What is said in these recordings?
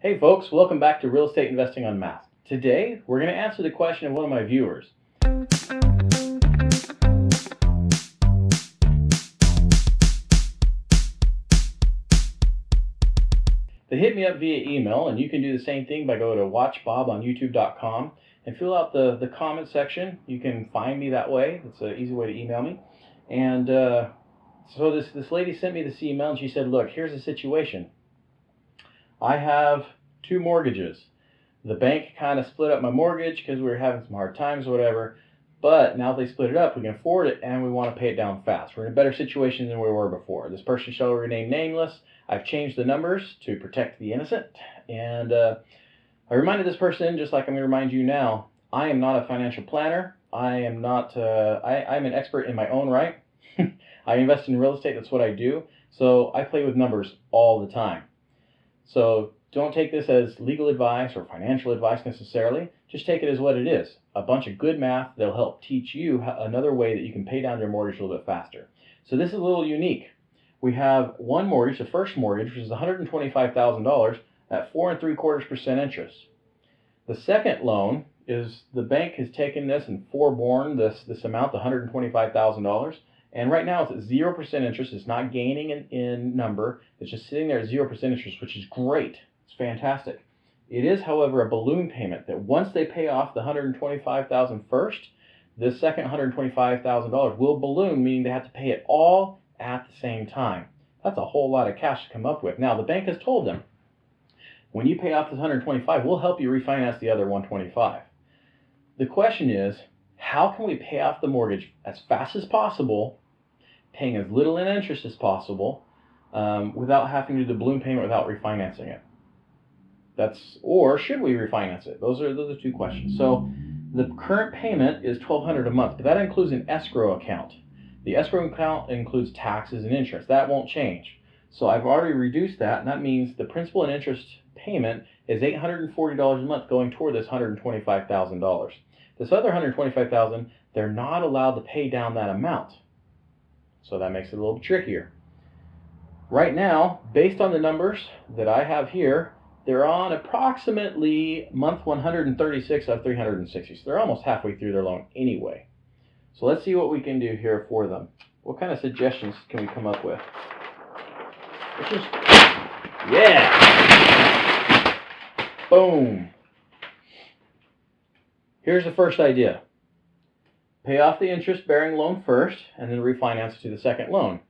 Hey folks, welcome back to Real Estate Investing Unmasked. Today, we're going to answer the question of one of my viewers. They hit me up via email, and you can do the same thing by going to watchbob on youtube.com and fill out the comment section. You can find me that way. It's an easy way to email me. And so this lady sent me this email, and she said, look, here's the situation. I have two mortgages. The bank kind of split up my mortgage because we were having some hard times or whatever, but now they split it up, we can afford it, and we want to pay it down fast. We're in a better situation than we were before. This person shall remain nameless. I've changed the numbers to protect the innocent, and I reminded this person, just like I'm going to remind you now, I am not a financial planner. I am not. I'm an expert in my own right. I invest in real estate. That's what I do. So I play with numbers all the time. So don't take this as legal advice or financial advice necessarily. Just take it as what it is. A bunch of good math that'll help teach you another way that you can pay down your mortgage a little bit faster. So this is a little unique. We have one mortgage, the first mortgage, which is $125,000 at 4 3/4% interest. The second loan is the bank has taken this and foreborn this amount, the $125,000. And right now it's at 0% interest. It's not gaining in number. It's just sitting there at 0% interest, which is great. It's fantastic. It is, however, a balloon payment that once they pay off the $125,000 first, this second $125,000 will balloon, meaning they have to pay it all at the same time. That's a whole lot of cash to come up with. Now, the bank has told them, when you pay off this $125,000, we'll help you refinance the other $125,000. The question is, how can we pay off the mortgage as fast as possible, paying as little in interest as possible, without having to do the balloon payment without refinancing it? Or should we refinance it? Those are two questions. So the current payment is $1,200 a month, but that includes an escrow account. The escrow account includes taxes and insurance. That won't change. So I've already reduced that, and that means the principal and interest payment is $840 a month going toward this $125,000. This other $125,000, they're not allowed to pay down that amount. So that makes it a little trickier. Right now, based on the numbers that I have here, they're on approximately month 136 of 360. So they're almost halfway through their loan anyway. So let's see what we can do here for them. What kind of suggestions can we come up with? Yeah! Boom! Here's the first idea. Pay off the interest-bearing loan first and then refinance to the second loan.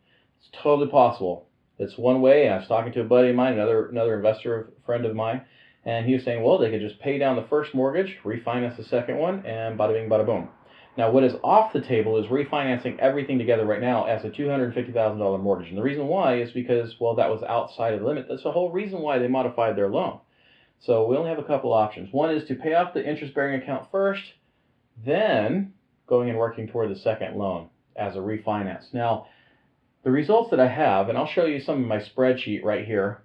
It's totally possible. It's one way. I was talking to a buddy of mine, another investor friend of mine, and he was saying, well, they could just pay down the first mortgage, refinance the second one, and bada bing, bada boom. Now, what is off the table is refinancing everything together right now as a $250,000 mortgage. And the reason why is because, well, that was outside of the limit. That's the whole reason why they modified their loan. So we only have a couple options. One is to pay off the interest-bearing account first, then going and working toward the second loan as a refinance. Now, the results that I have, and I'll show you some of my spreadsheet right here.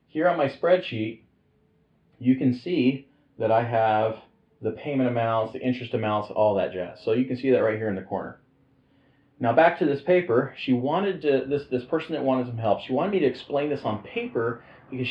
Here on my spreadsheet, you can see that I have the payment amounts, the interest amounts, all that jazz. So you can see that right here in the corner. Now back to this paper, she wanted to, this person that wanted some help, she wanted me to explain this on paper because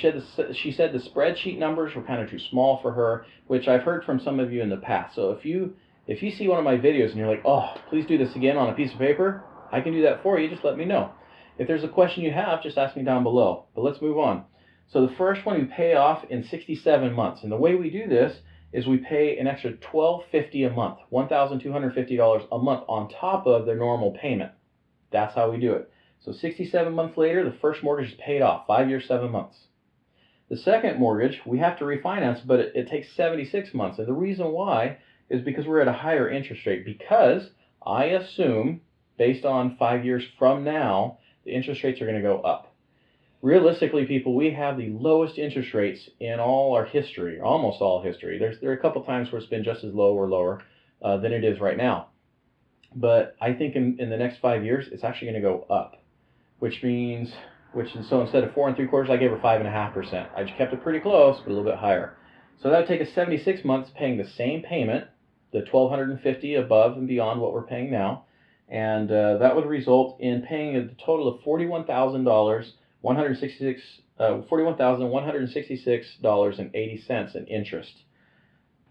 she said the spreadsheet numbers were kind of too small for her, which I've heard from some of you in the past. So if you see one of my videos and you're like, oh, please do this again on a piece of paper, I can do that for you. Just let me know. If there's a question you have, just ask me down below. But let's move on. So the first one we pay off in 67 months. And the way we do this is we pay an extra $1,250 a month, $1,250 a month on top of their normal payment. That's how we do it. So 67 months later, the first mortgage is paid off, 5 years, 7 months. The second mortgage, we have to refinance, but it takes 76 months. And the reason why is because we're at a higher interest rate, because I assume, based on 5 years from now, the interest rates are going to go up. Realistically, people, we have the lowest interest rates in all our history, almost all history. There are a couple times where it's been just as low or lower than it is right now. But I think in the next 5 years, it's actually going to go up, so instead of 4 3/4, I gave her 5.5%. I just kept it pretty close, but a little bit higher. So that would take us 76 months paying the same payment, the $1,250 above and beyond what we're paying now. And that would result in paying a total of $41,166 $41,166.80 in interest.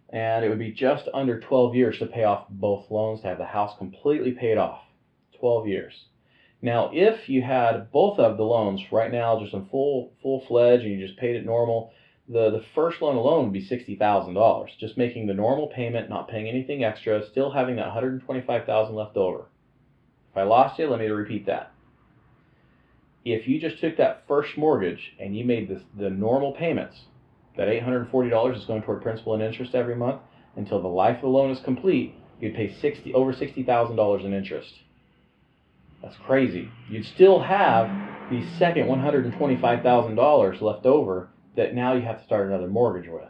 And it would be just under 12 years to pay off both loans, to have the house completely paid off. 12 years. Now, if you had both of the loans right now just in full-fledged and you just paid it normal, the first loan alone would be $60,000. Just making the normal payment, not paying anything extra, still having that $125,000 left over. If I lost you, let me repeat that. If you just took that first mortgage and you made the normal payments, that $840 is going toward principal and interest every month until the life of the loan is complete, you'd pay over $60,000 in interest. That's crazy. You'd still have the second $125,000 left over that now you have to start another mortgage with.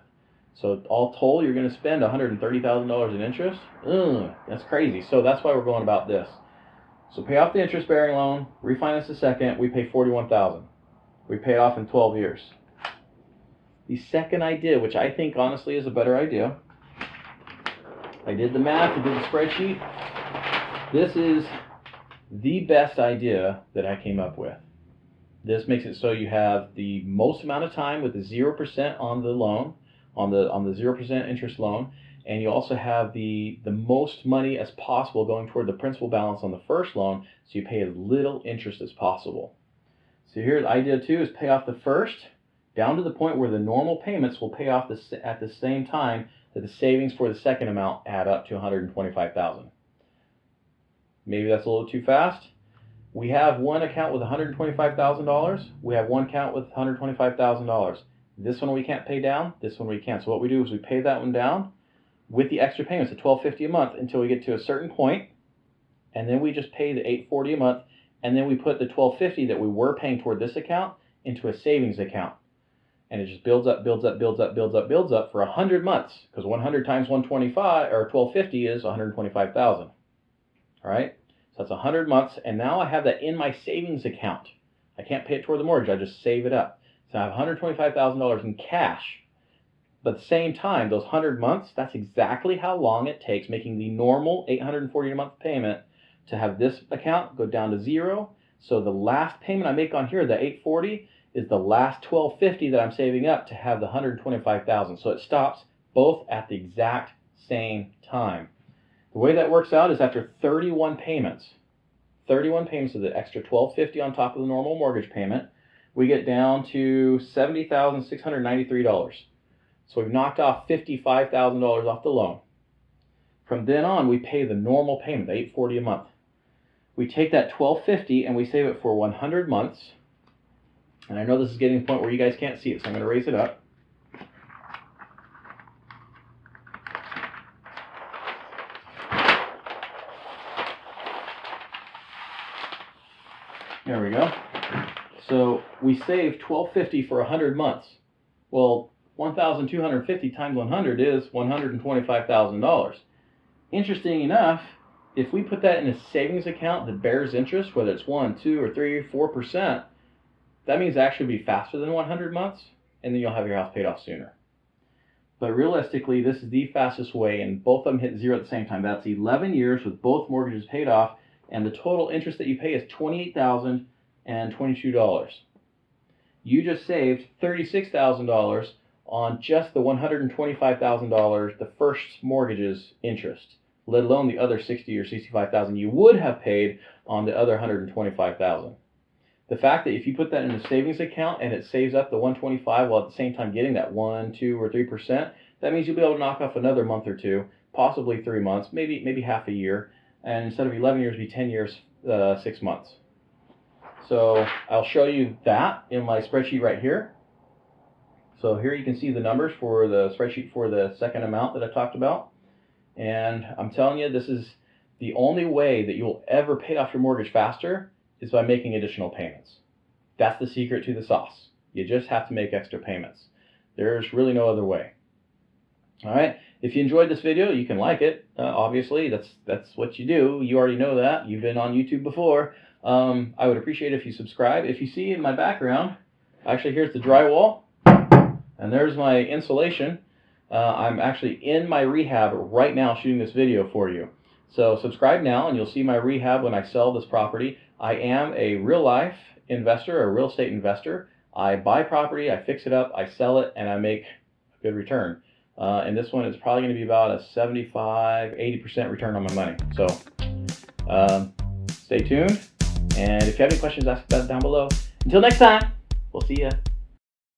So all told, you're going to spend $130,000 in interest? That's crazy. So that's why we're going about this. So pay off the interest-bearing loan, refinance the second, we pay $41,000. We pay it off in 12 years. The second idea, which I think honestly is a better idea, I did the math, I did the spreadsheet. This is the best idea that I came up with. This makes it so you have the most amount of time with the 0% on the loan, on the 0% interest loan, and you also have the most money as possible going toward the principal balance on the first loan, so you pay as little interest as possible. So here the idea too is pay off the first down to the point where the normal payments will pay off at the same time that the savings for the second amount add up to $125,000. Maybe that's a little too fast. We have one account with $125,000. We have one account with $125,000. This one we can't pay down. This one we can. So what we do is we pay that one down with the extra payments of $1,250 a month until we get to a certain point, and then we just pay the $840 a month, and then we put the $1,250 that we were paying toward this account into a savings account. And it just builds up, builds up, builds up, builds up, builds up for 100 months, because 100 times 125 or 1250 is 125,000. All right, so that's 100 months, and now I have that in my savings account. I can't pay it toward the mortgage; I just save it up. So I have $125,000 in cash. But at the same time, those 100 months, that's exactly how long it takes, making the normal $840 a month payment, to have this account go down to zero. So the last payment I make on here, the $840. Is the last $1,250 that I'm saving up to have the $125,000. So it stops both at the exact same time. The way that works out is after 31 payments of the extra $1,250 on top of the normal mortgage payment, we get down to $70,693. So we've knocked off $55,000 off the loan. From then on, we pay the normal payment, the $840 a month. We take that $1,250 and we save it for 100 months. And I know this is getting to the point where you guys can't see it, so I'm going to raise it up. There we go. So we saved $1,250 for 100 months. Well, 1,250 times 100 is $125,000. Interesting enough, if we put that in a savings account that bears interest, whether it's 1, 2, or 3, or 4%, that means it actually be faster than 100 months, and then you'll have your house paid off sooner. But realistically, this is the fastest way, and both of them hit zero at the same time. That's 11 years with both mortgages paid off, and the total interest that you pay is $28,022. You just saved $36,000 on just the $125,000, the first mortgage's interest, let alone the other $60,000 or $65,000 you would have paid on the other $125,000. The fact that if you put that in a savings account and it saves up the $125 while at the same time getting that 1, 2, or 3%, that means you'll be able to knock off another month or two, possibly 3 months, maybe half a year, and instead of 11 years, it'll be 10 years, 6 months. So I'll show you that in my spreadsheet right here. So here you can see the numbers for the spreadsheet for the second amount that I talked about. And I'm telling you, this is the only way that you'll ever pay off your mortgage faster is by making additional payments. That's the secret to the sauce. You just have to make extra payments. There's really no other way. All right. If you enjoyed this video, you can like it. Obviously, that's what you do. You already know that. You've been on YouTube before. I would appreciate it if you subscribe. If you see in my background, actually here's the drywall, and there's my insulation. I'm actually in my rehab right now shooting this video for you. So subscribe now and you'll see my rehab when I sell this property. I am a real life investor, a real estate investor. I buy property, I fix it up, I sell it, and I make a good return. And this one is probably going to be about a 75–80% return on my money. So stay tuned, and if you have any questions, ask that down below. Until next time, we'll see ya.